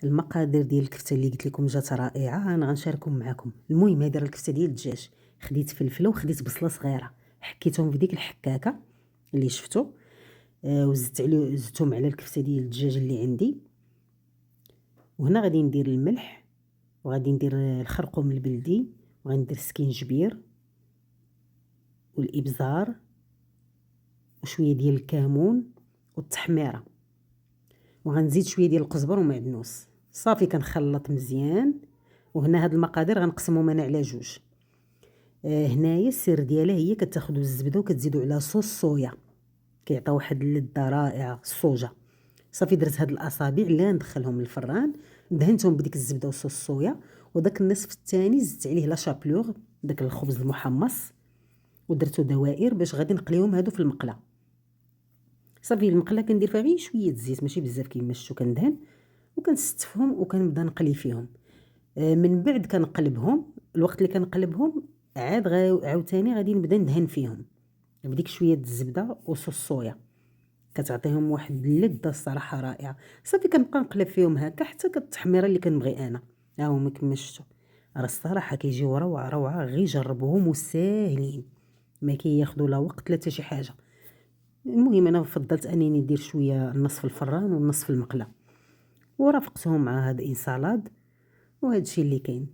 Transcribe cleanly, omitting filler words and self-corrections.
المقادير ديال الكفته اللي قلت لكم جات رائعه، انا غنشاركهم معكم. المهم هذه راه الكفته ديال الدجاج. خديت فلفله وخديت بصله صغيره، حكيتهم في ديك الحكاكه اللي شفتوا. زدتهم على الكفته ديال الدجاج اللي عندي. وهنا غادي ندير الملح، وغادي ندير الخرقوم البلدي، وغندير السكينجبير والابزار وشويه ديال الكمون والتحميره، وغنزيد شويه ديال القزبر ومعدنوس. صافي كنخلط مزيان. وهنا هاد المقادير غنقسمهم انا على جوج. هنايا السر ديالها هي كتاخذوا الزبده وكتزيدوا على صوص صويا، كيعطي واحد اللذه رائعه. الصوجه صافي درت هاد الاصابع لا ندخلهم للفران، دهنتهم بديك الزبده وصوص الصويا. وداك النصف الثاني زدت عليه لا شابلوغ، داك الخبز المحمص، ودرتو دوائر باش غادي نقليهم هادو في المقله. صافي المقله كندير فيها غير شويه الزيت، ماشي بزاف كيما شفتوا. كندهن وكنستفهم وكنبدا نقلي فيهم. من بعد كنقلبهم. الوقت اللي كنقلبهم عاد عاوتاني غادي نبدا ندهن فيهم بديك شويه الزبده وصوص الصويا، كتعطيهم واحد اللذه الصراحه رائعه. صافي كنبقى نقلب فيهم هكا حتى كالتحميره اللي كنبغي انا. ها هما كما شفتوا، راه الصراحه كيجيو روعه روعه. غير جربوهم وساهلين، ما كياخذوا لا وقت لا حتى شي حاجه. المهم انا فضلت انني ندير شويه النص في الفران والنص في المقله، ورافقتهم مع هذا انسالاد. وهذا الشيء اللي كاين.